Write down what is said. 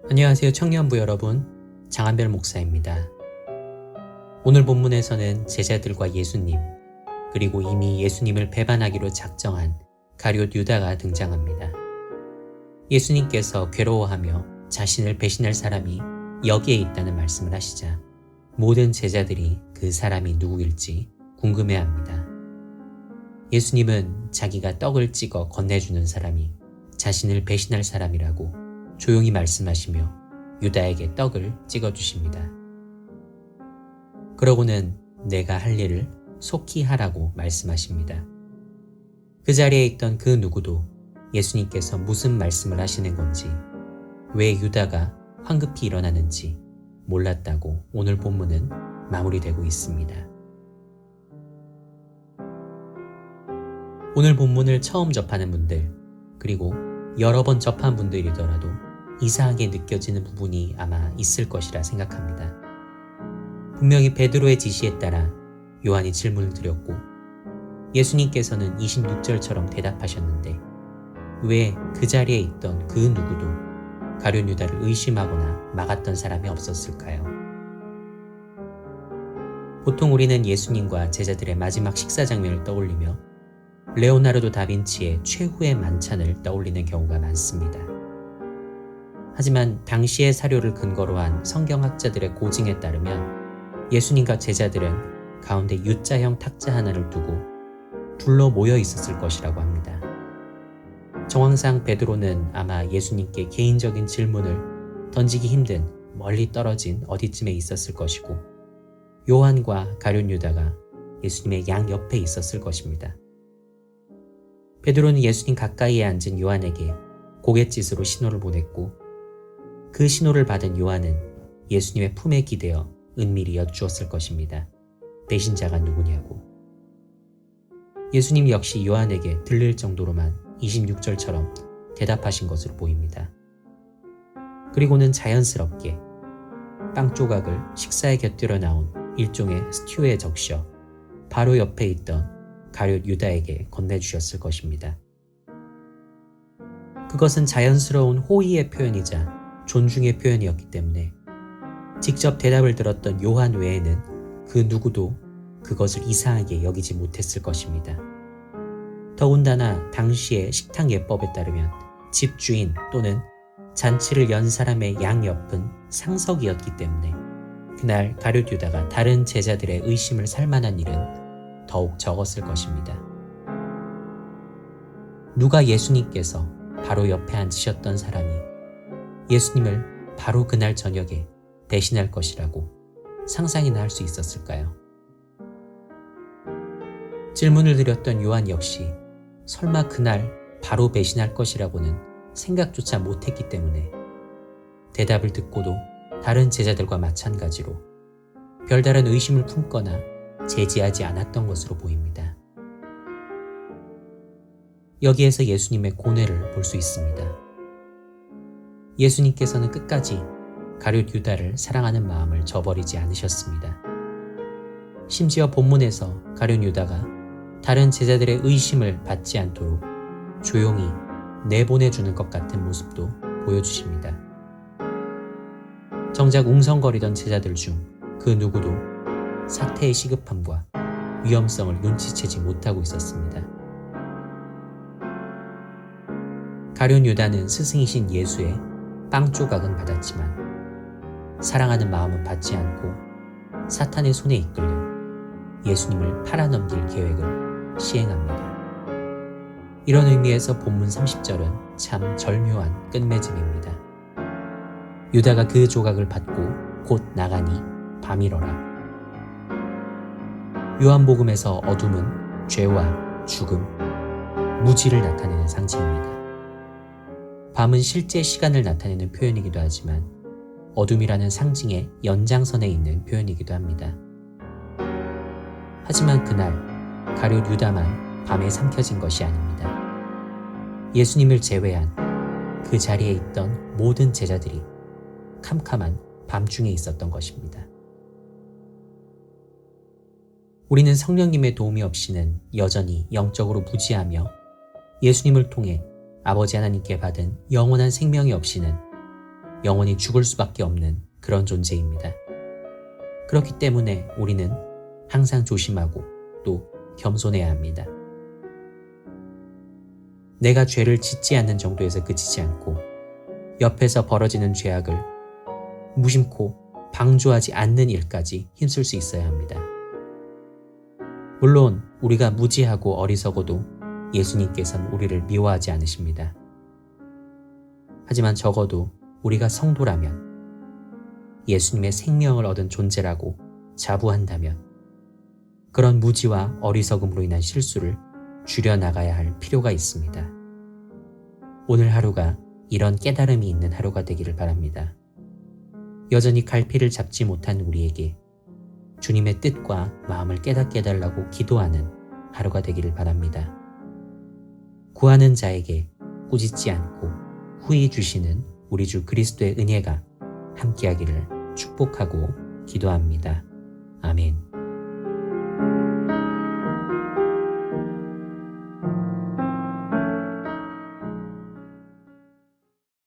안녕하세요 청년부 여러분, 장한별 목사입니다. 오늘 본문에서는 제자들과 예수님, 그리고 이미 예수님을 배반하기로 작정한 가룟 유다가 등장합니다. 예수님께서 괴로워하며 자신을 배신할 사람이 여기에 있다는 말씀을 하시자 모든 제자들이 그 사람이 누구일지 궁금해합니다. 예수님은 자기가 떡을 찍어 건네주는 사람이 자신을 배신할 사람이라고 조용히 말씀하시며 유다에게 떡을 찍어주십니다. 그러고는 내가 할 일을 속히 하라고 말씀하십니다. 그 자리에 있던 그 누구도 예수님께서 무슨 말씀을 하시는 건지, 왜 유다가 황급히 일어나는지 몰랐다고 오늘 본문은 마무리되고 있습니다. 오늘 본문을 처음 접하는 분들, 그리고 여러 번 접한 분들이더라도 이상하게 느껴지는 부분이 아마 있을 것이라 생각합니다. 분명히 베드로의 지시에 따라 요한이 질문을 드렸고 예수님께서는 26절처럼 대답하셨는데 왜 그 자리에 있던 그 누구도 가룟 유다를 의심하거나 막았던 사람이 없었을까요? 보통 우리는 예수님과 제자들의 마지막 식사 장면을 떠올리며 레오나르도 다빈치의 최후의 만찬을 떠올리는 경우가 많습니다. 하지만 당시의 사료를 근거로 한 성경학자들의 고증에 따르면 예수님과 제자들은 가운데 U자형 탁자 하나를 두고 둘러 모여 있었을 것이라고 합니다. 정황상 베드로는 아마 예수님께 개인적인 질문을 던지기 힘든 멀리 떨어진 어디쯤에 있었을 것이고, 요한과 가룟 유다가 예수님의 양옆에 있었을 것입니다. 베드로는 예수님 가까이에 앉은 요한에게 고갯짓으로 신호를 보냈고, 그 신호를 받은 요한은 예수님의 품에 기대어 은밀히 여쭈었을 것입니다. 배신자가 누구냐고. 예수님 역시 요한에게 들릴 정도로만 26절처럼 대답하신 것으로 보입니다. 그리고는 자연스럽게 빵 조각을 식사에 곁들여 나온 일종의 스튜에 적셔 바로 옆에 있던 가룟 유다에게 건네주셨을 것입니다. 그것은 자연스러운 호의의 표현이자 존중의 표현이었기 때문에 직접 대답을 들었던 요한 외에는 그 누구도 그것을 이상하게 여기지 못했을 것입니다. 더군다나 당시의 식탁 예법에 따르면 집주인 또는 잔치를 연 사람의 양옆은 상석이었기 때문에 그날 가룟 유다가 다른 제자들의 의심을 살 만한 일은 더욱 적었을 것입니다. 누가 예수님께서 바로 옆에 앉으셨던 사람이 예수님을 바로 그날 저녁에 배신할 것이라고 상상이나 할 수 있었을까요? 질문을 드렸던 요한 역시 설마 그날 바로 배신할 것이라고는 생각조차 못했기 때문에 대답을 듣고도 다른 제자들과 마찬가지로 별다른 의심을 품거나 제지하지 않았던 것으로 보입니다. 여기에서 예수님의 고뇌를 볼 수 있습니다. 예수님께서는 끝까지 가룟 유다를 사랑하는 마음을 저버리지 않으셨습니다. 심지어 본문에서 가룟 유다가 다른 제자들의 의심을 받지 않도록 조용히 내보내주는 것 같은 모습도 보여주십니다. 정작 웅성거리던 제자들 중 그 누구도 사태의 시급함과 위험성을 눈치채지 못하고 있었습니다. 가룟 유다는 스승이신 예수의 빵 조각은 받았지만 사랑하는 마음은 받지 않고 사탄의 손에 이끌려 예수님을 팔아넘길 계획을 시행합니다. 이런 의미에서 본문 30절은 참 절묘한 끝맺음입니다. 유다가 그 조각을 받고 곧 나가니 밤이러라. 요한복음에서 어둠은 죄와 죽음, 무지를 나타내는 상징입니다. 밤은 실제 시간을 나타내는 표현이기도 하지만 어둠이라는 상징의 연장선에 있는 표현이기도 합니다. 하지만 그날 가룟 유다만 밤에 삼켜진 것이 아닙니다. 예수님을 제외한 그 자리에 있던 모든 제자들이 캄캄한 밤중에 있었던 것입니다. 우리는 성령님의 도움이 없이는 여전히 영적으로 무지하며 예수님을 통해 아버지 하나님께 받은 영원한 생명이 없이는 영원히 죽을 수밖에 없는 그런 존재입니다. 그렇기 때문에 우리는 항상 조심하고 또 겸손해야 합니다. 내가 죄를 짓지 않는 정도에서 그치지 않고 옆에서 벌어지는 죄악을 무심코 방조하지 않는 일까지 힘쓸 수 있어야 합니다. 물론 우리가 무지하고 어리석어도 예수님께서는 우리를 미워하지 않으십니다. 하지만 적어도 우리가 성도라면, 예수님의 생명을 얻은 존재라고 자부한다면 그런 무지와 어리석음으로 인한 실수를 줄여나가야 할 필요가 있습니다. 오늘 하루가 이런 깨달음이 있는 하루가 되기를 바랍니다. 여전히 갈피를 잡지 못한 우리에게 주님의 뜻과 마음을 깨닫게 해달라고 기도하는 하루가 되기를 바랍니다. 구하는 자에게 꾸짖지 않고 후히 주시는 우리 주 그리스도의 은혜가 함께하기를 축복하고 기도합니다. 아멘.